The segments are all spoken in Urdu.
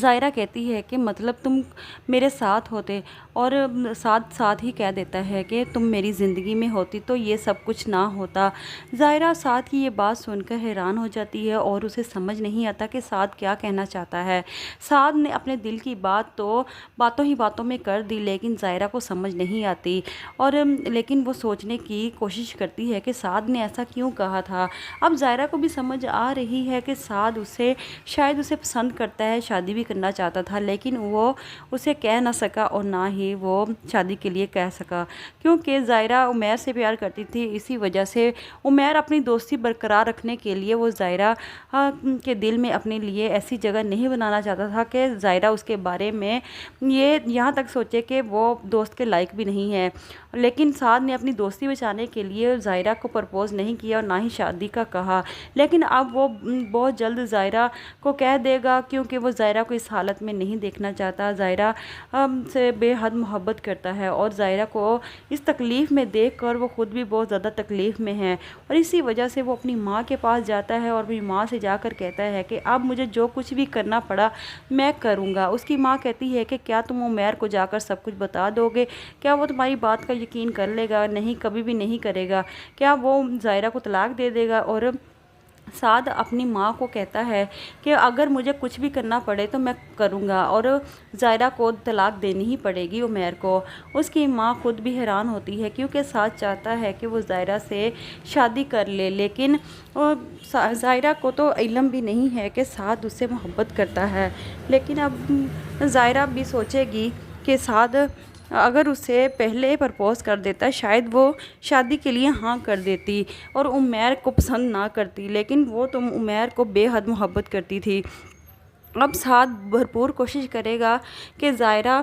ظاہرہ کہتی ہے کہ مطلب تم میرے ساتھ ہوتے، اور ساتھ ساتھ ہی کہہ دیتا ہے کہ تم میری زندگی میں ہوتی تو یہ سب کچھ نہ ہوتا۔ ظاہرہ سعد کی یہ بات سن کر حیران ہو جاتی ہے اور اسے سمجھ نہیں آتا کہ سعد کیا کہنا چاہتا ہے۔ سعد نے اپنے دل کی بات تو باتوں ہی باتوں میں کر دی، لیکن ظاہرہ کو سمجھ نہیں آتی، اور لیکن وہ سوچنے کی کوشش کرتی ہے کہ سعد نے ایسا کیوں کہا تھا۔ اب ظاہرہ کو بھی سمجھ آ رہی ہے کہ سعد شاید اسے پسند کرتا ہے، شادی بھی کرنا چاہتا تھا، لیکن وہ اسے کہہ نہ سکا اور نہ ہی وہ شادی کے لیے کہہ سکا، کیونکہ ظاہرہ عمیر سے پیار کرتی تھی۔ اسی وجہ سے عمیر اپنی دوستی برقرار رکھنے کے لیے وہ ظاہرہ کے دل میں اپنے لیے ایسی جگہ نہیں بنانا چاہتا تھا کہ ظاہرہ اس کے بارے میں یہاں تک سوچے کہ وہ دوست کے لائق بھی نہیں ہے۔ لیکن سعد نے اپنی دوستی بچانے کے لیے ظاہرہ کو پرپوز نہیں کیا اور نہ ہی شادی کا کہا، لیکن اب وہ بہت جلد ظاہرہ کو کہہ دے گا، کیونکہ وہ ظاہرہ کو اس حالت میں نہیں دیکھنا چاہتا۔ ظاہرہ سے بے حد محبت کرتا ہے، اور ظاہرہ کو اس تکلیف میں دیکھ کر وہ خود بھی بہت زیادہ تکلیف میں ہے، اور اسی وجہ سے وہ اپنی ماں کے پاس جاتا ہے اور اپنی ماں سے جا کر کہتا ہے کہ اب مجھے جو کچھ بھی کرنا پڑا میں کروں گا۔ اس کی ماں کہتی ہے کہ کیا تم عمیر کو جا کر سب کچھ بتا دو گے؟ کیا وہ تمہاری بات کا یقین کر لے گا؟ نہیں، کبھی بھی نہیں کرے گا۔ کیا وہ ظاہرہ کو طلاق دے دے گا؟ اور سعد اپنی ماں کو کہتا ہے کہ اگر مجھے کچھ بھی کرنا پڑے تو میں کروں گا، اور ظاہرہ کو طلاق دینی ہی پڑے گی عمیر کو۔ اس کی ماں خود بھی حیران ہوتی ہے، کیونکہ سعد چاہتا ہے کہ وہ ظاہرہ سے شادی کر لے، لیکن ظاہرہ کو تو علم بھی نہیں ہے کہ سعد اس سے محبت کرتا ہے۔ لیکن اب ظاہرہ بھی سوچے گی کہ سعد اگر اسے پہلے پرپوز کر دیتا شاید وہ شادی کے لیے ہاں کر دیتی اور عمیر کو پسند نہ کرتی، لیکن وہ تو عمیر کو بے حد محبت کرتی تھی۔ اب سعد بھرپور کوشش کرے گا کہ ظاہرہ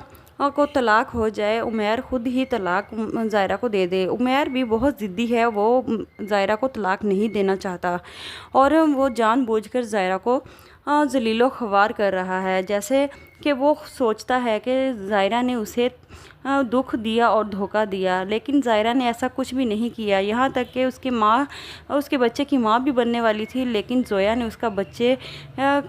کو طلاق ہو جائے، عمیر خود ہی طلاق ظاہرہ کو دے دے۔ عمیر بھی بہت ضدی ہے، وہ ظاہرہ کو طلاق نہیں دینا چاہتا، اور وہ جان بوجھ کر ظاہرہ کو ذلیل و خوار کر رہا ہے، جیسے کہ وہ سوچتا ہے کہ ظاہرہ نے اسے دکھ دیا اور دھوکہ دیا، لیکن ظاہرہ نے ایسا کچھ بھی نہیں کیا۔ یہاں تک کہ اس کے بچے کی ماں بھی بننے والی تھی، لیکن زویا نے اس کا بچے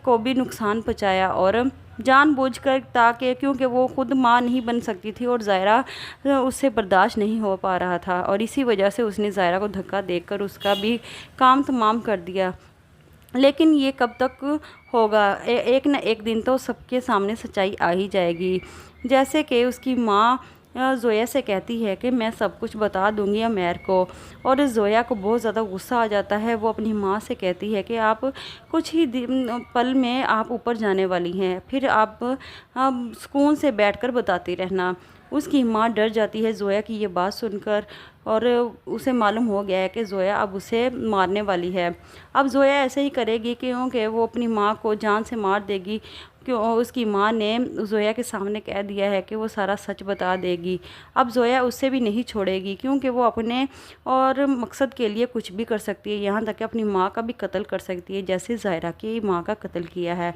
کو بھی نقصان پہنچایا، اور جان بوجھ کر، تاکہ کیونکہ وہ خود ماں نہیں بن سکتی تھی اور ظاہرہ اس سے برداشت نہیں ہو پا رہا تھا، اور اسی وجہ سے اس نے ظاہرہ کو دھکا دے کر اس کا بھی کام تمام کر دیا۔ لیکن یہ کب تک ہوگا؟ ایک نہ ایک دن تو سب کے سامنے سچائی آ ہی جائے گی، جیسے کہ اس کی ماں زویا سے کہتی ہے کہ میں سب کچھ بتا دوں گی عمیر کو، اور زویا کو بہت زیادہ غصہ آ جاتا ہے۔ وہ اپنی ماں سے کہتی ہے کہ آپ کچھ ہی پل میں آپ اوپر جانے والی ہیں، پھر آپ سکون سے بیٹھ کر بتاتی رہنا۔ اس کی ماں ڈر جاتی ہے زویا کی یہ بات سن کر، اور اسے معلوم ہو گیا ہے کہ زویا اب اسے مارنے والی ہے۔ اب زویا ایسے ہی کرے گی کیونکہ وہ اپنی ماں کو جان سے مار دے گی، اس کی ماں نے زویا کے سامنے کہہ دیا ہے کہ وہ سارا سچ بتا دے گی۔ اب زویا اس سے بھی نہیں چھوڑے گی، کیونکہ وہ اپنے اور مقصد کے لیے کچھ بھی کر سکتی ہے، یہاں تک کہ اپنی ماں کا بھی قتل کر سکتی ہے، جیسے ظاہرہ کی ماں کا قتل کیا ہے۔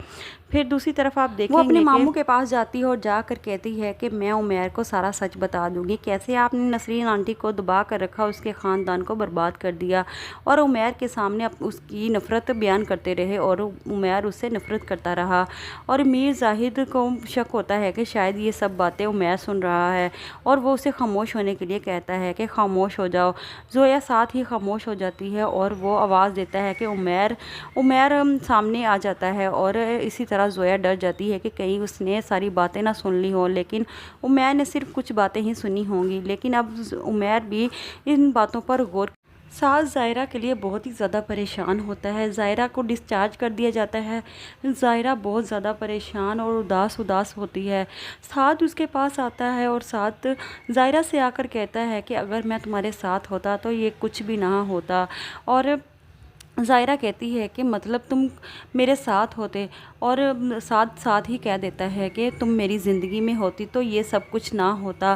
پھر دوسری طرف آپ دیکھیں گے وہ اپنے ماموں کے پاس جاتی ہے اور جا کر کہتی ہے کہ میں عمیر کو سارا سچ بتا دوں گی، کیسے آپ نے نسرین آنٹی کو دبا کر رکھا، اس کے خاندان کو برباد کر دیا، اور عمیر کے سامنے اس کی نفرت بیان کرتے رہے، اور عمیر اس سے نفرت کرتا رہا، اور میر زاہد کو شک ہوتا ہے کہ شاید یہ سب باتیں عمیر سن رہا ہے، اور وہ اسے خاموش ہونے کے لیے کہتا ہے کہ خاموش ہو جاؤ۔ زویا ساتھ ہی خاموش ہو جاتی ہے، اور وہ آواز دیتا ہے کہ عمیر سامنے آ جاتا ہے، اور اسی طرح زویا ڈر جاتی ہے کہ کہیں اس نے ساری باتیں نہ سن لی ہوں، لیکن عمیر نے صرف کچھ باتیں ہی سنی ہوں گی، لیکن اب عمیر بھی ان باتوں پر غور سعد ظاہرہ کے لیے بہت ہی زیادہ پریشان ہوتا ہے۔ ظاہرہ کو ڈسچارج کر دیا جاتا ہے، ظاہرہ بہت زیادہ پریشان اور اداس ہوتی ہے۔ سعد اس کے پاس آتا ہے اور سعد ظاہرہ سے آ کر کہتا ہے کہ اگر میں تمہارے ساتھ ہوتا تو یہ کچھ بھی نہ ہوتا، اور ظاہرہ کہتی ہے کہ مطلب تم میرے ساتھ ہوتے، اور سعد ساتھ ہی کہہ دیتا ہے کہ تم میری زندگی میں ہوتی تو یہ سب کچھ نہ ہوتا۔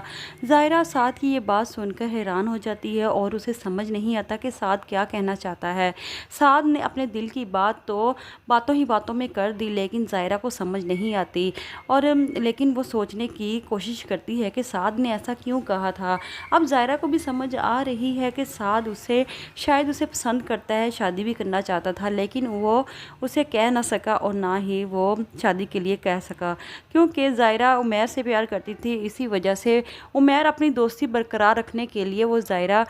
ظاہرہ سعد کی یہ بات سن کر حیران ہو جاتی ہے اور اسے سمجھ نہیں آتا کہ سعد کیا کہنا چاہتا ہے۔ سعد نے اپنے دل کی بات تو باتوں ہی باتوں میں کر دی، لیکن ظاہرہ کو سمجھ نہیں آتی، اور لیکن وہ سوچنے کی کوشش کرتی ہے کہ سعد نے ایسا کیوں کہا تھا۔ اب ظاہرہ کو بھی سمجھ آ رہی ہے کہ سعد شاید اسے پسند کرتا ہے، شادی بھی بھی کرنا چاہتا تھا، لیکن وہ اسے کہہ نہ سکا اور نہ ہی وہ شادی کے لیے کہہ سکا، کیونکہ ظاہرہ عمیر سے پیار کرتی تھی۔ اسی وجہ سے عمیر اپنی دوستی برقرار رکھنے کے لیے وہ ظاہرہ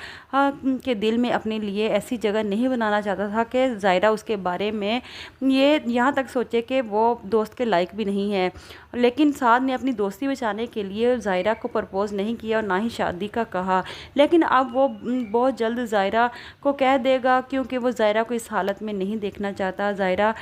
کے دل میں اپنے لیے ایسی جگہ نہیں بنانا چاہتا تھا کہ ظاہرہ اس کے بارے میں یہ یہاں تک سوچے کہ وہ دوست کے لائق بھی نہیں ہے۔ لیکن سعد نے اپنی دوستی بچانے کے لیے ظاہرہ کو پرپوز نہیں کیا اور نہ ہی شادی کا کہا، لیکن اب وہ بہت جلد ظاہرہ کو کہہ دے گا، کیونکہ وہ ظاہرہ کو اس حالت میں نہیں دیکھنا چاہتا۔ ظاہرہ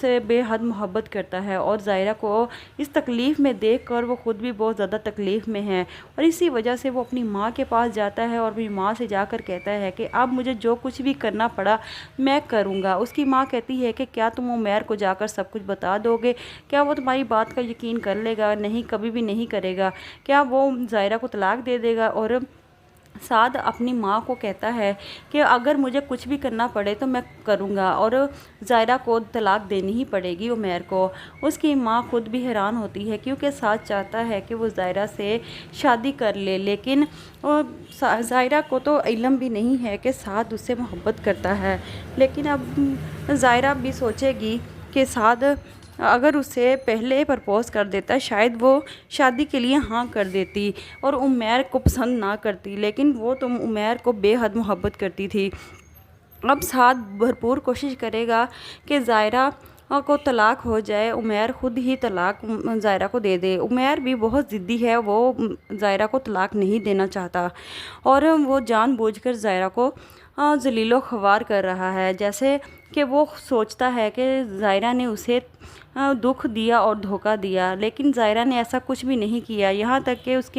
سے بے حد محبت کرتا ہے اور ظاہرہ کو اس تکلیف میں دیکھ کر وہ خود بھی بہت زیادہ تکلیف میں ہے، اور اسی وجہ سے وہ اپنی ماں کے پاس جاتا ہے اور اپنی ماں سے جا کر کہتا ہے کہ اب مجھے جو کچھ بھی کرنا پڑا میں کروں گا۔ اس کی ماں کہتی ہے کہ کیا تم عمیر کو جا کر سب کچھ بتا دو گے؟ کیا وہ تمہاری بات کا یقین کر لے گا؟ نہیں، کبھی بھی نہیں کرے گا۔ کیا وہ ظاہرہ کو طلاق دے دے گا؟ اور سعد اپنی ماں کو کہتا ہے کہ اگر مجھے کچھ بھی کرنا پڑے تو میں کروں گا، اور ظاہرہ کو طلاق دینی ہی پڑے گی عمیر کو۔ اس کی ماں خود بھی حیران ہوتی ہے، کیونکہ سعد چاہتا ہے کہ وہ ظاہرہ سے شادی کر لے، لیکن ظاہرہ کو تو علم بھی نہیں ہے کہ سعد اس سے محبت کرتا ہے۔ لیکن اب ظاہرہ بھی سوچے گی کہ سعد اگر اسے پہلے پرپوز کر دیتا شاید وہ شادی کے لیے ہاں کر دیتی اور عمیر کو پسند نہ کرتی، لیکن وہ تو عمیر کو بے حد محبت کرتی تھی۔ اب سعد بھرپور کوشش کرے گا کہ ظاہرہ کو طلاق ہو جائے، عمیر خود ہی طلاق ظاہرہ کو دے دے۔ عمیر بھی بہت ضدی ہے، وہ ظاہرہ کو طلاق نہیں دینا چاہتا اور وہ جان بوجھ کر ظاہرہ کو ذلیل و خوار کر رہا ہے، جیسے کہ وہ سوچتا ہے کہ ظاہرہ نے اسے دکھ دیا اور دھوکہ دیا، لیکن ظاہرہ نے ایسا کچھ بھی نہیں کیا۔ یہاں تک کہ اس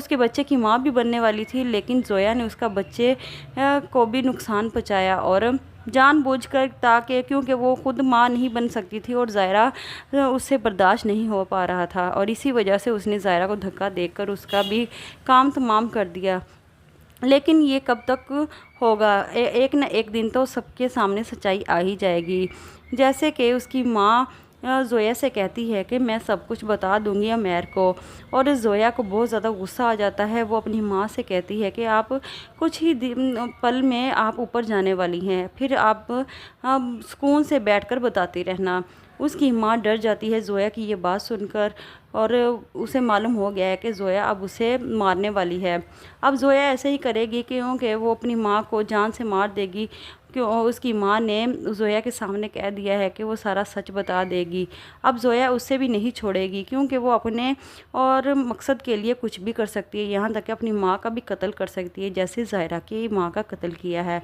کے بچے کی ماں بھی بننے والی تھی، لیکن زویا نے اس کا بچے کو بھی نقصان پہنچایا اور جان بوجھ کر، تاکہ کیونکہ وہ خود ماں نہیں بن سکتی تھی اور ظاہرہ اس سے برداشت نہیں ہو پا رہا تھا، اور اسی وجہ سے اس نے ظاہرہ کو دھکا دے کر اس کا بھی کام تمام کر دیا۔ لیکن یہ کب تک ہوگا؟ ایک نہ ایک دن تو سب کے سامنے سچائی آ ہی جائے گی، جیسے کہ اس کی ماں زویا سے کہتی ہے کہ میں سب کچھ بتا دوں گی عمیر کو، اور زویا کو بہت زیادہ غصہ آ جاتا ہے۔ وہ اپنی ماں سے کہتی ہے کہ آپ کچھ ہی پل میں آپ اوپر جانے والی ہیں، پھر آپ سکون سے بیٹھ کر بتاتی رہنا۔ اس کی ماں ڈر جاتی ہے زویا کی یہ بات سن کر، اور اسے معلوم ہو گیا ہے کہ زویا اب اسے مارنے والی ہے۔ اب زویا ایسے ہی کرے گی کیونکہ وہ اپنی ماں کو جان سے مار دے گی، اس کی ماں نے زویا کے سامنے کہہ دیا ہے کہ وہ سارا سچ بتا دے گی۔ اب زویا اس سے بھی نہیں چھوڑے گی، کیونکہ وہ اپنے اور مقصد کے لیے کچھ بھی کر سکتی ہے، یہاں تک کہ اپنی ماں کا بھی قتل کر سکتی ہے، جیسے ظاہرہ کی ماں کا قتل کیا ہے۔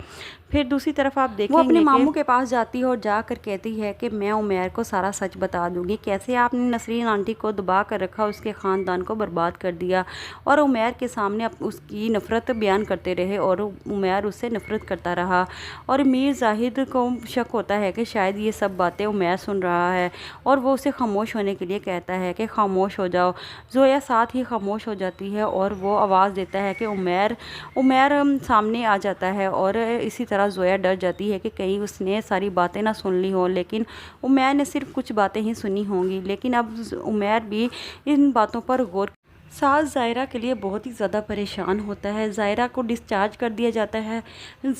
پھر دوسری طرف آپ دیکھیں گے وہ اپنے ماموں کے پاس جاتی ہے اور جا کر کہتی ہے کہ میں عمیر کو سارا سچ بتا دوں گی، کیسے آپ نے نسرین آنٹی کو دبا کر رکھا، اس کے خاندان کو برباد کر دیا، اور عمیر کے سامنے اس کی نفرت بیان کرتے رہے، اور عمیر اس سے نفرت کرتا رہا، اور میر زاہد کو شک ہوتا ہے کہ شاید یہ سب باتیں عمیر سن رہا ہے، اور وہ اسے خاموش ہونے کے لیے کہتا ہے کہ خاموش ہو جاؤ۔ زویا ساتھ ہی خاموش ہو جاتی ہے اور وہ آواز دیتا ہے کہ عمیر سامنے آ جاتا ہے، اور اسی طرح زویا ڈر جاتی ہے کہ کہیں اس نے ساری باتیں نہ سن لی ہوں، لیکن عمیر نے صرف کچھ باتیں ہی سنی ہوں گی، لیکن اب عمیر بھی ان باتوں پر غور سعد ظاہرہ کے لیے بہت ہی زیادہ پریشان ہوتا ہے۔ ظاہرہ کو ڈسچارج کر دیا جاتا ہے،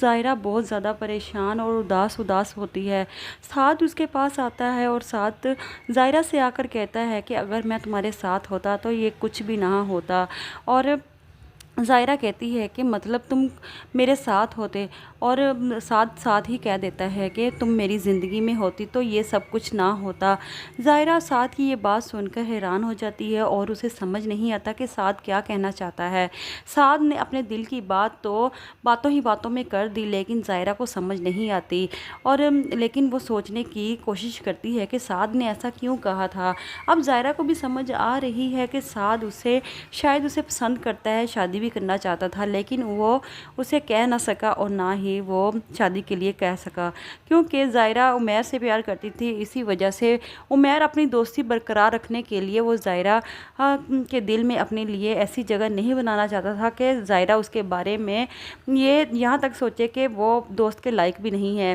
ظاہرہ بہت زیادہ پریشان اور اداس ہوتی ہے۔ سعد اس کے پاس آتا ہے اور سعد ظاہرہ سے آ کر کہتا ہے کہ اگر میں تمہارے ساتھ ہوتا تو یہ کچھ بھی نہ ہوتا، اور ظاہرہ کہتی ہے کہ مطلب تم میرے ساتھ ہوتے، اور سعد ہی کہہ دیتا ہے کہ تم میری زندگی میں ہوتی تو یہ سب کچھ نہ ہوتا۔ ظاہرہ سعد کی یہ بات سن کر حیران ہو جاتی ہے اور اسے سمجھ نہیں آتا کہ سعد کیا کہنا چاہتا ہے۔ سعد نے اپنے دل کی بات تو باتوں میں کر دی، لیکن ظاہرہ کو سمجھ نہیں آتی، اور لیکن وہ سوچنے کی کوشش کرتی ہے کہ سعد نے ایسا کیوں کہا تھا۔ اب ظاہرہ کو بھی سمجھ آ رہی ہے کہ سعد شاید اسے پسند کرتا ہے، شادی بھی کرنا چاہتا تھا، لیکن وہ اسے کہہ نہ سکا اور نہ ہی وہ شادی کے لیے کہہ سکا، کیونکہ ظاہرہ عمیر سے پیار کرتی تھی۔ اسی وجہ سے عمیر اپنی دوستی برقرار رکھنے کے لیے وہ ظاہرہ کے دل میں اپنے لیے ایسی جگہ نہیں بنانا چاہتا تھا کہ ظاہرہ اس کے بارے میں یہ یہاں تک سوچے کہ وہ دوست کے لائق بھی نہیں ہے۔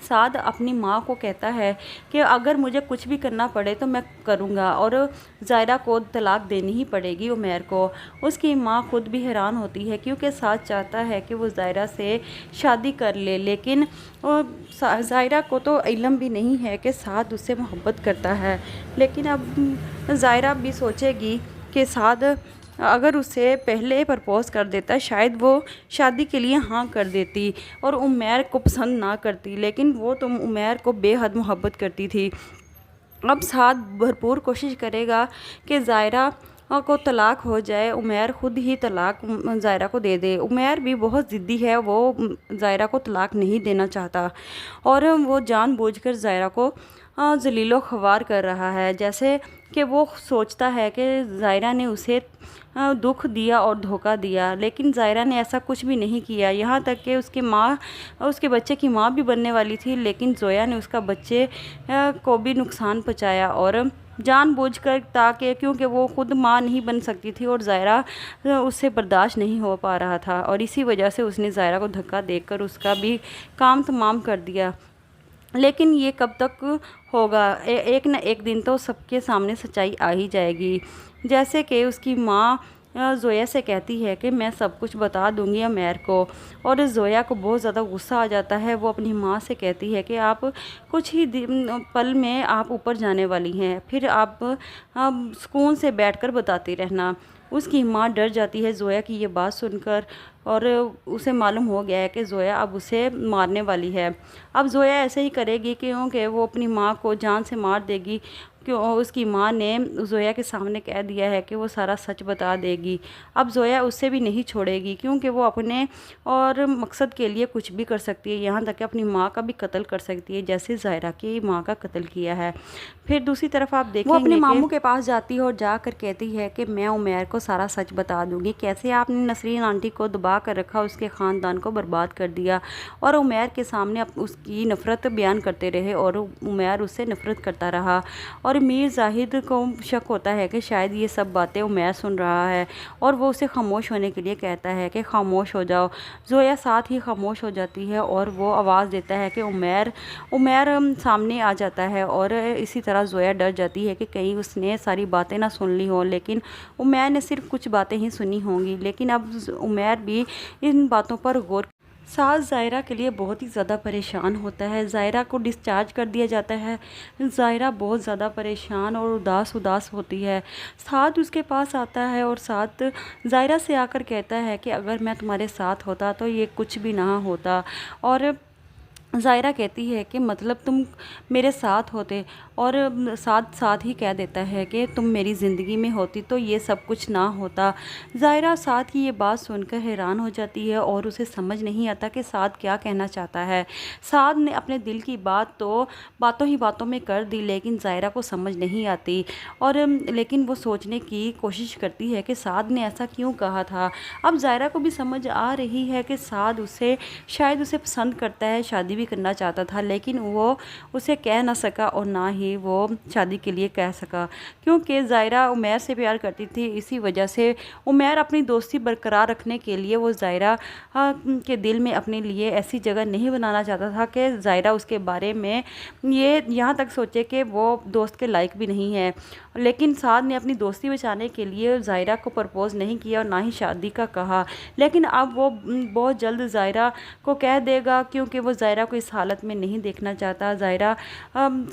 سعد اپنی ماں کو کہتا ہے کہ اگر مجھے کچھ بھی کرنا پڑے تو میں کروں گا اور زائرہ کو طلاق دینی ہی پڑے گی عمیر کو۔ اس کی ماں خود بھی حیران ہوتی ہے کیونکہ سعد چاہتا ہے کہ وہ زائرہ سے شادی کر لے، لیکن زائرہ کو تو علم بھی نہیں ہے کہ سعد اس سے محبت کرتا ہے۔ لیکن اب زائرہ بھی سوچے گی کہ سعد اگر اسے پہلے پرپوز کر دیتا شاید وہ شادی کے لیے ہاں کر دیتی اور عمیر کو پسند نہ کرتی، لیکن وہ تو عمیر کو بے حد محبت کرتی تھی۔ اب سعد بھرپور کوشش کرے گا کہ زائرہ کو طلاق ہو جائے، عمیر خود ہی طلاق زائرہ کو دے دے۔ عمیر بھی بہت ضدی ہے، وہ زائرہ کو طلاق نہیں دینا چاہتا اور وہ جان بوجھ کر زائرہ کو ذلیل و خوار کر رہا ہے، جیسے کہ وہ سوچتا ہے کہ زائرہ نے اسے دکھ دیا اور دھوکہ دیا، لیکن زائرہ نے ایسا کچھ بھی نہیں کیا۔ یہاں تک کہ اس کے بچے کی ماں بھی بننے والی تھی، لیکن زویا نے اس کا بچے کو بھی نقصان پہنچایا اور جان بوجھ کر، تاکہ کیونکہ وہ خود ماں نہیں بن سکتی تھی اور زائرہ اس سے برداشت نہیں ہو پا رہا تھا، اور اسی وجہ سے اس نے زائرہ کو دھکا دے کر اس کا بھی کام تمام کر دیا۔ لیکن یہ کب تک ہوگا؟ ایک نہ ایک دن تو سب کے سامنے سچائی آ ہی جائے گی، جیسے کہ اس کی ماں زویا سے کہتی ہے کہ میں سب کچھ بتا دوں گی عمیر کو، اور زویا کو بہت زیادہ غصہ آ جاتا ہے۔ وہ اپنی ماں سے کہتی ہے کہ آپ کچھ ہی پل میں آپ اوپر جانے والی ہیں، پھر آپ سکون سے بیٹھ کر بتاتی رہنا۔ اس کی ماں ڈر جاتی ہے زویا کی یہ بات سن کر، اور اسے معلوم ہو گیا ہے کہ زویا اب اسے مارنے والی ہے۔ اب زویا ایسے ہی کرے گی کیونکہ وہ اپنی ماں کو جان سے مار دے گی، اس کی ماں نے زویا کے سامنے کہہ دیا ہے کہ وہ سارا سچ بتا دے گی۔ اب زویا اس سے بھی نہیں چھوڑے گی کیونکہ وہ اپنے اور مقصد کے لیے کچھ بھی کر سکتی ہے، یہاں تک کہ اپنی ماں کا بھی قتل کر سکتی ہے، جیسے زائرہ کی ماں کا قتل کیا ہے۔ پھر دوسری طرف آپ دیکھیں گے وہ اپنے ماموں کے پاس جاتی ہے اور جا کر کہتی ہے کہ میں عمیر کو سارا سچ بتا دوں گی، کیسے آپ نے نسرین آنٹی کو دبا کر رکھا، اس کے خاندان کو برباد کر دیا، اور عمیر کے سامنے اس کی نفرت بیان کرتے رہے اور عمیر اس سے نفرت کرتا رہا، اور میر زاہد کو شک ہوتا ہے کہ شاید یہ سب باتیں عمیر سن رہا ہے، اور وہ اسے خاموش ہونے کے لیے کہتا ہے کہ خاموش ہو جاؤ۔ زویا ساتھ ہی خاموش ہو جاتی ہے اور وہ آواز دیتا ہے کہ عمیر سامنے آ جاتا ہے، اور اسی طرح زویا ڈر جاتی ہے کہ کہیں اس نے ساری باتیں نہ سن لی ہوں، لیکن عمیر نے صرف کچھ باتیں ہی سنی ہوں گی، لیکن اب عمیر بھی ان باتوں پر غور سعد زائرہ کے لیے بہت ہی زیادہ پریشان ہوتا ہے۔ زائرہ کو ڈسچارج کر دیا جاتا ہے، زائرہ بہت زیادہ پریشان اور اداس ہوتی ہے۔ سعد اس کے پاس آتا ہے اور سعد زائرہ سے آ کر کہتا ہے کہ اگر میں تمہارے ساتھ ہوتا تو یہ کچھ بھی نہ ہوتا، اور زائرہ کہتی ہے کہ مطلب تم میرے ساتھ ہوتے، اور ساتھ ہی کہہ دیتا ہے کہ تم میری زندگی میں ہوتی تو یہ سب کچھ نہ ہوتا۔ زائرہ سعد کی یہ بات سن کر حیران ہو جاتی ہے اور اسے سمجھ نہیں آتا کہ سعد کیا کہنا چاہتا ہے۔ سعد نے اپنے دل کی بات تو باتوں میں کر دی، لیکن زائرہ کو سمجھ نہیں آتی، اور لیکن وہ سوچنے کی کوشش کرتی ہے کہ سعد نے ایسا کیوں کہا تھا۔ اب زائرہ کو بھی سمجھ آ رہی ہے کہ سعد شاید اسے پسند کرتا ہے، شادی بھی کرنا چاہتا تھا، لیکن وہ اسے کہہ نہ سکا اور نہ ہی وہ شادی کے لیے کہہ سکا، کیونکہ زائرہ عمیر سے پیار کرتی تھی۔ اسی وجہ سے عمیر اپنی دوستی برقرار رکھنے کے لیے وہ زائرہ کے دل میں اپنے لیے ایسی جگہ نہیں بنانا چاہتا تھا کہ زائرہ اس کے بارے میں یہاں تک سوچے کہ وہ دوست کے لائق بھی نہیں ہے، لیکن سعد نے اپنی دوستی بچانے کے لیے زائرہ کو پرپوز نہیں کیا اور نہ ہی شادی کا کہا، لیکن اب وہ بہت جلد زائرہ کو کہہ دے گا کیونکہ وہ زائرہ کو اس حالت میں نہیں دیکھنا چاہتا۔ زائرہ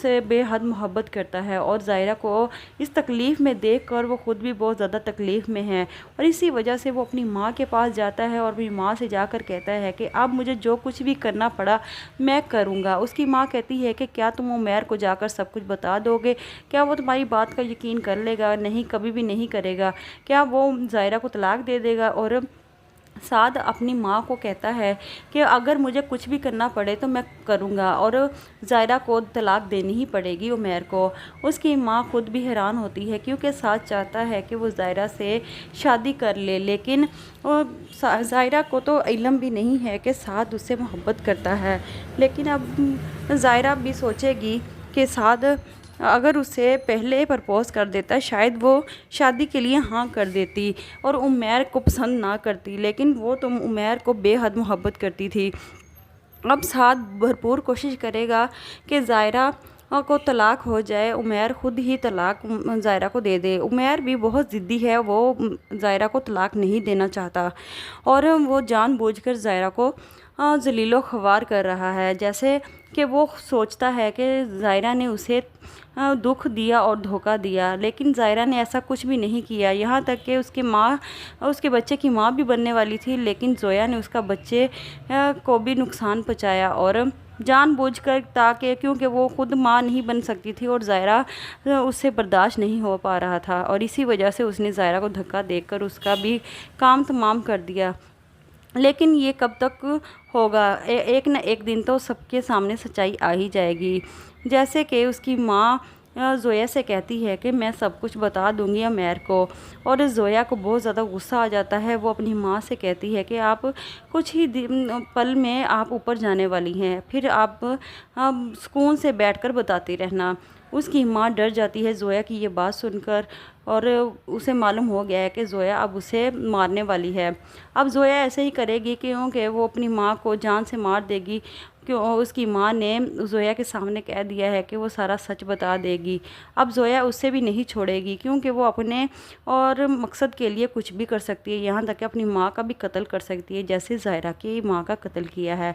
سے بے حد محبت کرتا ہے اور زائرہ کو اس تکلیف میں دیکھ کر وہ خود بھی بہت زیادہ تکلیف میں ہے، اور اسی وجہ سے وہ اپنی ماں کے پاس جاتا ہے اور اپنی ماں سے جا کر کہتا ہے کہ اب مجھے جو کچھ بھی کرنا پڑا میں کروں گا۔ اس کی ماں کہتی ہے کہ کیا تم عمیر کو جا کر سب کچھ بتا دو گے؟ کیا وہ تمہاری بات کا یقین کر لے گا؟ نہیں، کبھی بھی نہیں کرے گا۔ کیا وہ زائرہ کو طلاق دے دے گا؟ اور سعد اپنی ماں کو کہتا ہے کہ اگر مجھے کچھ بھی کرنا پڑے تو میں کروں گا اور زائرہ کو طلاق دینی ہی پڑے گی عمیر کو۔ اس کی ماں خود بھی حیران ہوتی ہے کیونکہ سعد چاہتا ہے کہ وہ زائرہ سے شادی کر لے، لیکن زائرہ کو تو علم بھی نہیں ہے کہ سعد اس سے محبت کرتا ہے۔ لیکن اب زائرہ بھی سوچے گی کہ سعد اگر اسے پہلے پرپوز کر دیتا شاید وہ شادی کے لیے ہاں کر دیتی اور عمیر کو پسند نہ کرتی، لیکن وہ تو عمیر کو بے حد محبت کرتی تھی۔ اب سعد بھرپور کوشش کرے گا کہ زائرہ کو طلاق ہو جائے، عمیر خود ہی طلاق زائرہ کو دے دے۔ عمیر بھی بہت ضدی ہے، وہ زائرہ کو طلاق نہیں دینا چاہتا اور وہ جان بوجھ کر زائرہ کو ذلیل و خوار کر رہا ہے، جیسے کہ وہ سوچتا ہے کہ زائرہ نے اسے دکھ دیا اور دھوکہ دیا، لیکن زائرہ نے ایسا کچھ بھی نہیں کیا۔ یہاں تک کہ اس کے بچے کی ماں بھی بننے والی تھی، لیکن زویا نے اس کا بچے کو بھی نقصان پہنچایا اور جان بوجھ کر، تاکہ کیونکہ وہ خود ماں نہیں بن سکتی تھی اور زائرہ اس سے برداشت نہیں ہو پا رہا تھا، اور اسی وجہ سے اس نے زائرہ کو دھکا دے کر اس کا بھی کام تمام کر دیا۔ لیکن یہ کب تک ہوگا؟ ایک نہ ایک دن تو سب کے سامنے سچائی آ ہی جائے گی، جیسے کہ اس کی ماں زویا سے کہتی ہے کہ میں سب کچھ بتا دوں گی عمیر کو، اور زویا کو بہت زیادہ غصہ آ جاتا ہے۔ وہ اپنی ماں سے کہتی ہے کہ آپ کچھ ہی پل میں آپ اوپر جانے والی ہیں، پھر آپ سکون سے بیٹھ کر بتاتی رہنا۔ اس کی ماں ڈر جاتی ہے زویا کی یہ بات سن کر، اور اسے معلوم ہو گیا ہے کہ زویا اب اسے مارنے والی ہے۔ اب زویا ایسے ہی کرے گی کیونکہ وہ اپنی ماں کو جان سے مار دے گی، اس کی ماں نے زویا کے سامنے کہہ دیا ہے کہ وہ سارا سچ بتا دے گی۔ اب زویا اس سے بھی نہیں چھوڑے گی، کیونکہ وہ اپنے اور مقصد کے لیے کچھ بھی کر سکتی ہے، یہاں تک کہ اپنی ماں کا بھی قتل کر سکتی ہے، جیسے زائرہ کی ماں کا قتل کیا ہے۔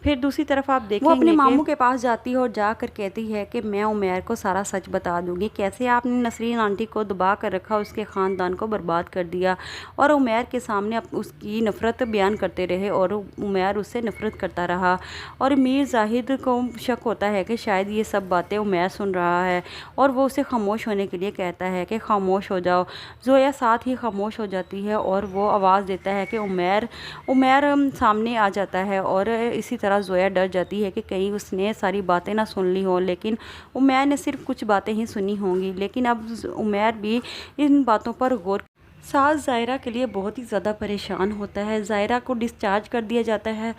پھر دوسری طرف آپ دیکھیں گے وہ اپنے ماموں کے پاس جاتی ہے اور جا کر کہتی ہے کہ میں عمیر کو سارا سچ بتا دوں گی، کیسے آپ نے نسرین آنٹی کو دبا کر رکھا، اس کے خاندان کو برباد کر دیا، اور عمیر کے سامنے اس کی نفرت بیان کرتے رہے، اور عمیر اس سے نفرت کرتا رہا، اور میر زاہد کو شک ہوتا ہے کہ شاید یہ سب باتیں عمیر سن رہا ہے، اور وہ اسے خاموش ہونے کے لیے کہتا ہے کہ خاموش ہو جاؤ۔ زویا ساتھ ہی خاموش ہو جاتی ہے اور وہ آواز دیتا ہے کہ عمیر سامنے آ جاتا ہے، اور اسی طرح زویا ڈر جاتی ہے کہ کہیں اس نے ساری باتیں نہ سن لی ہوں، لیکن عمیر نے صرف کچھ باتیں ہی سنی ہوں گی، لیکن اب عمیر بھی ان باتوں پر غور سعد زائرہ کے لیے بہت ہی زیادہ پریشان ہوتا ہے۔ زائرہ کو ڈسچارج کر دیا جاتا ہے،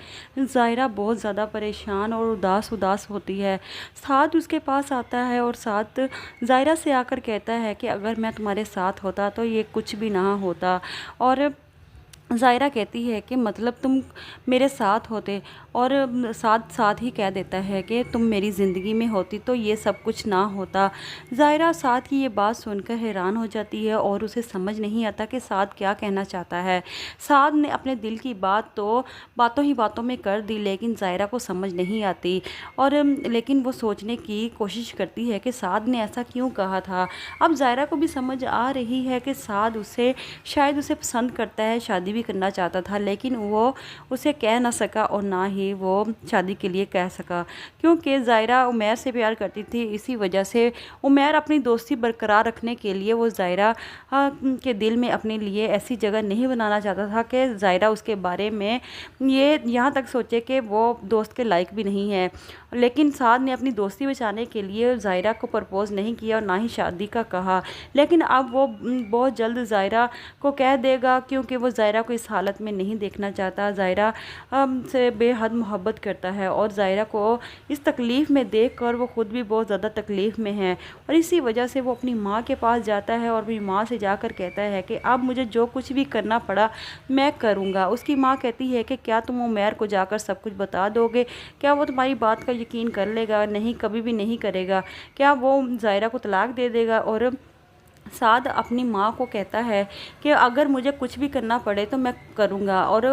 زائرہ بہت زیادہ پریشان اور اداس ہوتی ہے۔ سعد اس کے پاس آتا ہے اور سعد زائرہ سے آ کر کہتا ہے کہ اگر میں تمہارے ساتھ ہوتا تو یہ کچھ بھی نہ ہوتا، اور زائرہ کہتی ہے کہ مطلب تم میرے ساتھ ہوتے، اور ساتھ ہی کہہ دیتا ہے کہ تم میری زندگی میں ہوتی تو یہ سب کچھ نہ ہوتا۔ زائرہ ساتھ کی یہ بات سن کر حیران ہو جاتی ہے اور اسے سمجھ نہیں آتا کہ سعد کیا کہنا چاہتا ہے۔ سعد نے اپنے دل کی بات تو باتوں میں کر دی، لیکن زائرہ کو سمجھ نہیں آتی، اور لیکن وہ سوچنے کی کوشش کرتی ہے کہ سعد نے ایسا کیوں کہا تھا۔ اب زائرہ کو بھی سمجھ آ رہی ہے کہ سعد شاید اسے پسند کرتا ہے، شادی بھی کرنا چاہتا تھا، لیکن وہ اسے کہہ نہ سکا اور نہ ہی وہ شادی کے لیے کہہ سکا، کیونکہ زائرہ عمیر سے پیار کرتی تھی۔ اسی وجہ سے عمیر اپنی دوستی برقرار رکھنے کے لیے وہ زائرہ کے دل میں اپنے لیے ایسی جگہ نہیں بنانا چاہتا تھا کہ زائرہ اس کے بارے میں یہاں تک سوچے کہ وہ دوست کے لائق بھی نہیں ہے۔ لیکن سعد نے اپنی دوستی بچانے کے لیے زائرہ کو پرپوز نہیں کیا اور نہ ہی شادی کا کہا، لیکن اب وہ بہت جلد زائرہ کو کہہ دے گا، کیونکہ وہ زائرہ کو اس حالت میں نہیں دیکھنا چاہتا۔ زائرہ سے بے حد محبت کرتا ہے، اور زائرہ کو اس تکلیف میں دیکھ کر وہ خود بھی بہت زیادہ تکلیف میں ہے، اور اسی وجہ سے وہ اپنی ماں کے پاس جاتا ہے اور اپنی ماں سے جا کر کہتا ہے کہ اب مجھے جو کچھ بھی کرنا پڑا میں کروں گا۔ اس کی ماں کہتی ہے کہ کیا تم عمیر کو جا کر سب کچھ بتا دو گے؟ کیا وہ تمہاری بات کا یقین کر لے گا؟ نہیں، کبھی بھی نہیں کرے گا۔ کیا وہ زائرہ کو طلاق دے دے گا؟ اور سعد اپنی ماں کو کہتا ہے کہ اگر مجھے کچھ بھی کرنا پڑے تو میں کروں گا، اور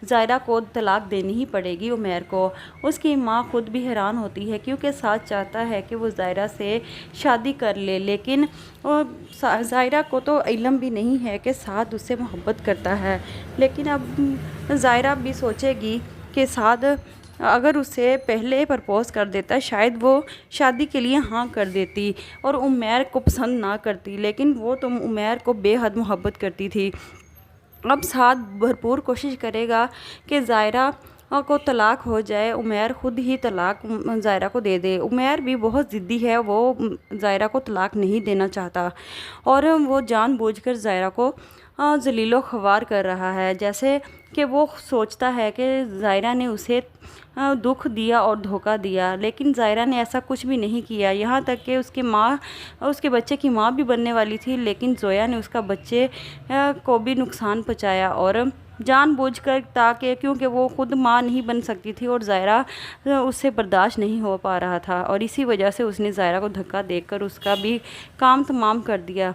زائرہ کو طلاق دینی ہی پڑے گی عمیر کو۔ اس کی ماں خود بھی حیران ہوتی ہے، کیونکہ سعد چاہتا ہے کہ وہ زائرہ سے شادی کر لے، لیکن زائرہ کو تو علم بھی نہیں ہے کہ سعد اس سے محبت کرتا ہے۔ لیکن اب زائرہ بھی سوچے گی کہ سعد اگر اسے پہلے پرپوز کر دیتا شاید وہ شادی کے لیے ہاں کر دیتی اور عمیر کو پسند نہ کرتی، لیکن وہ تو عمیر کو بے حد محبت کرتی تھی۔ اب سعد بھرپور کوشش کرے گا کہ زائرہ کو طلاق ہو جائے، عمیر خود ہی طلاق زائرہ کو دے دے۔ عمیر بھی بہت ضدی ہے، وہ زائرہ کو طلاق نہیں دینا چاہتا، اور وہ جان بوجھ کر زائرہ کو ذلیل و خوار کر رہا ہے، جیسے کہ وہ سوچتا ہے کہ ظاہرہ نے اسے دکھ دیا اور دھوکہ دیا، لیکن ظاہرہ نے ایسا کچھ بھی نہیں کیا۔ یہاں تک کہ اس کے بچے کی ماں بھی بننے والی تھی، لیکن زویا نے اس کا بچے کو بھی نقصان پہنچایا، اور جان بوجھ کر، تاکہ کیونکہ وہ خود ماں نہیں بن سکتی تھی اور ظاہرہ اس سے برداشت نہیں ہو پا رہا تھا، اور اسی وجہ سے اس نے ظاہرہ کو دھکا دے کر اس کا بھی کام تمام کر دیا۔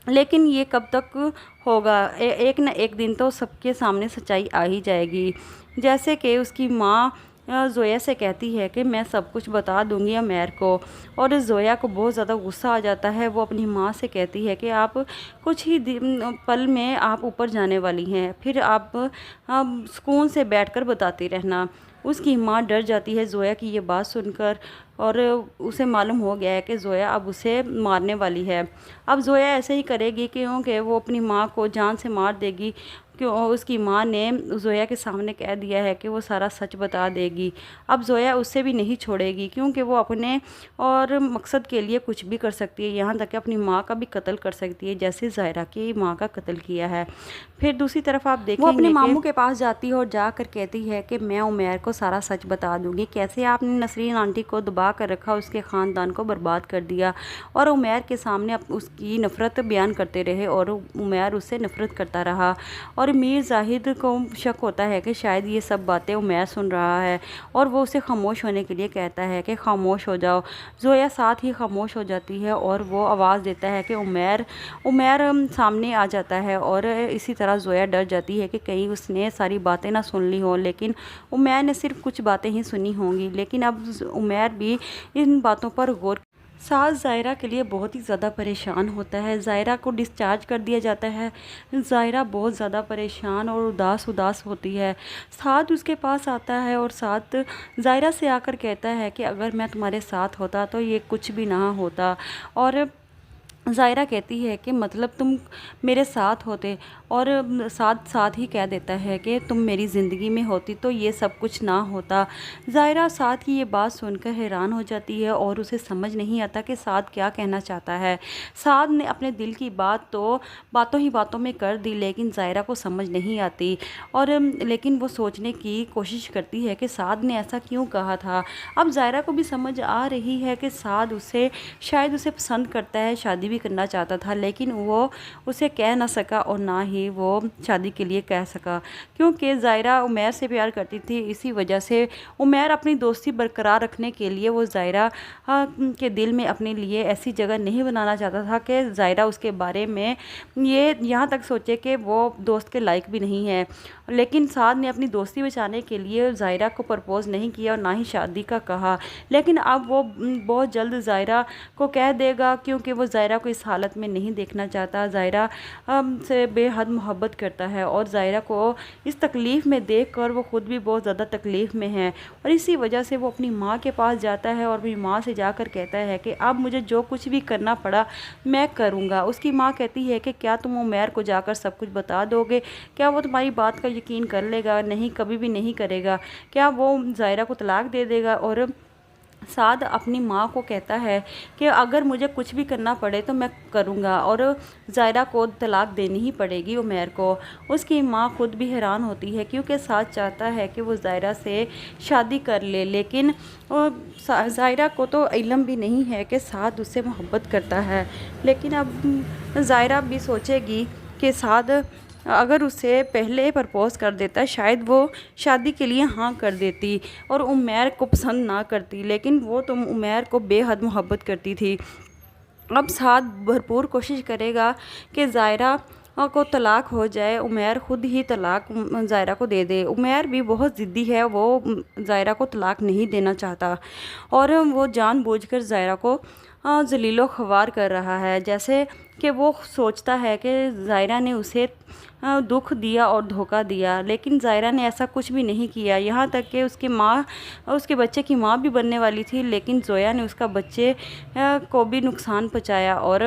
لیکن یہ کب تک ہوگا؟ ایک نہ ایک دن تو سب کے سامنے سچائی آ ہی جائے گی۔ جیسے کہ اس کی ماں زویا سے کہتی ہے کہ میں سب کچھ بتا دوں گی عمیر کو، اور زویا کو بہت زیادہ غصہ آ جاتا ہے۔ وہ اپنی ماں سے کہتی ہے کہ آپ کچھ ہی پل میں آپ اوپر جانے والی ہیں، پھر آپ سکون سے بیٹھ کر بتاتی رہنا۔ اس کی ماں ڈر جاتی ہے زویا کی یہ بات سن کر، اور اسے معلوم ہو گیا ہے کہ زویا اب اسے مارنے والی ہے۔ اب زویا ایسے ہی کرے گی کیونکہ وہ اپنی ماں کو جان سے مار دے گی، اس کی ماں نے زویا کے سامنے کہہ دیا ہے کہ وہ سارا سچ بتا دے گی۔ اب زویا اس سے بھی نہیں چھوڑے گی، کیونکہ وہ اپنے اور مقصد کے لیے کچھ بھی کر سکتی ہے، یہاں تک کہ اپنی ماں کا بھی قتل کر سکتی ہے، جیسے ظاہرہ کی ماں کا قتل کیا ہے۔ پھر دوسری طرف آپ دیکھیں گے وہ اپنے ماموں کے پاس جاتی ہے اور جا کر کہتی ہے کہ میں عمیر کو سارا سچ بتا دوں گی، کیسے آپ نے نسرین آنٹی کو دبا کر رکھا، اس کے خاندان کو برباد کر دیا، اور عمیر کے سامنے اس کی نفرت بیان کرتے رہے، اور عمیر اس سے نفرت کرتا رہا، اور میر زاہد کو شک ہوتا ہے کہ شاید یہ سب باتیں عمیر سن رہا ہے، اور وہ اسے خاموش ہونے کے لیے کہتا ہے کہ خاموش ہو جاؤ۔ زویا ساتھ ہی خاموش ہو جاتی ہے، اور وہ آواز دیتا ہے کہ عمیر سامنے آ جاتا ہے، اور اسی طرح زویا ڈر جاتی ہے کہ کہیں اس نے ساری باتیں نہ سن لی ہوں، لیکن عمیر نے صرف کچھ باتیں ہی سنی ہوں گی، لیکن اب عمیر بھی ان باتوں پر غور ساز ظاہرہ کے لیے بہت ہی زیادہ پریشان ہوتا ہے۔ ظاہرہ کو ڈسچارج کر دیا جاتا ہے۔ ظاہرہ بہت زیادہ پریشان اور اداس ہوتی ہے۔ ساتھ اس کے پاس آتا ہے اور ساتھ ظاہرہ سے آ کر کہتا ہے کہ اگر میں تمہارے ساتھ ہوتا تو یہ کچھ بھی نہ ہوتا، اور ظاہرہ کہتی ہے کہ مطلب تم میرے ساتھ ہوتے، اور ساتھ ہی کہہ دیتا ہے کہ تم میری زندگی میں ہوتی تو یہ سب کچھ نہ ہوتا۔ ظاہرہ ساتھ کی یہ بات سن کر حیران ہو جاتی ہے، اور اسے سمجھ نہیں آتا کہ ساتھ کیا کہنا چاہتا ہے۔ ساتھ نے اپنے دل کی بات تو باتوں میں کر دی، لیکن ظاہرہ کو سمجھ نہیں آتی، اور لیکن وہ سوچنے کی کوشش کرتی ہے کہ ساتھ نے ایسا کیوں کہا تھا۔ اب ظاہرہ کو بھی سمجھ آ رہی ہے کہ ساتھ شاید اسے پسند کرتا ہے، شادی بھی کرنا چاہتا تھا، لیکن وہ اسے کہہ نہ سکا، اور نہ ہی وہ شادی کے لیے کہہ سکا، کیونکہ ظاہرہ عمیر سے پیار کرتی تھی۔ اسی وجہ سے عمیر اپنی دوستی برقرار رکھنے کے لیے وہ ظاہرہ کے دل میں اپنے لیے ایسی جگہ نہیں بنانا چاہتا تھا کہ ظاہرہ اس کے بارے میں یہاں تک سوچے کہ وہ دوست کے لائق بھی نہیں ہے، لیکن سعد نے اپنی دوستی بچانے کے لیے ظاہرہ کو پرپوز نہیں کیا اور نہ ہی شادی کا کہا، لیکن اب وہ بہت جلد ظاہرہ کو کہہ دے گا، کیونکہ وہ ظاہرہ کو اس حالت میں نہیں دیکھنا چاہتا۔ ظاہرہ سے بے حد محبت کرتا ہے، اور ظاہرہ کو اس تکلیف میں دیکھ کر وہ خود بھی بہت زیادہ تکلیف میں ہے، اور اسی وجہ سے وہ اپنی ماں کے پاس جاتا ہے، اور اپنی ماں سے جا کر کہتا ہے کہ اب مجھے جو کچھ بھی کرنا پڑا میں کروں گا۔ اس کی ماں کہتی ہے کہ کیا تم عمیر کو جا کر سب کچھ بتا دو گے؟ کیا وہ تمہاری بات کا یقین کر لے گا؟ نہیں، کبھی بھی نہیں کرے گا۔ کیا وہ ظاہرہ کو طلاق دے دے گا؟ اور سعد اپنی ماں کو کہتا ہے کہ اگر مجھے کچھ بھی کرنا پڑے تو میں کروں گا، اور ظاہرہ کو طلاق دینی ہی پڑے گی عمیر کو۔ اس کی ماں خود بھی حیران ہوتی ہے، کیونکہ سعد چاہتا ہے کہ وہ ظاہرہ سے شادی کر لے، لیکن ظاہرہ کو تو علم بھی نہیں ہے کہ سعد اس سے محبت کرتا ہے، لیکن اب ظاہرہ بھی سوچے گی کہ سعد اگر اسے پہلے پرپوز کر دیتا شاید وہ شادی کے لیے ہاں کر دیتی اور عمیر کو پسند نہ کرتی، لیکن وہ تو عمیر کو بے حد محبت کرتی تھی۔ اب سعد بھرپور کوشش کرے گا کہ ظاہرہ کو طلاق ہو جائے، عمیر خود ہی طلاق ظاہرہ کو دے دے۔ عمیر بھی بہت ضدی ہے، وہ ظاہرہ کو طلاق نہیں دینا چاہتا، اور وہ جان بوجھ کر ظاہرہ کو ذلیل و خوار کر رہا ہے، جیسے کہ وہ سوچتا ہے کہ ظاہرہ نے اسے دکھ دیا اور دھوکہ دیا، لیکن ظاہرہ نے ایسا کچھ بھی نہیں کیا، یہاں تک کہ اس کے بچے کی ماں بھی بننے والی تھی، لیکن زویا نے اس کا بچے کو بھی نقصان پہنچایا، اور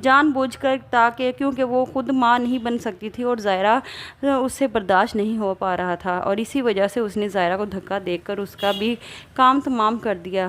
جان بوجھ کر، تاکہ کیونکہ وہ خود ماں نہیں بن سکتی تھی اور ظاہرہ اس سے برداشت نہیں ہو پا رہا تھا، اور اسی وجہ سے اس نے ظاہرہ کو دھکا دے کر اس کا بھی کام تمام کر دیا۔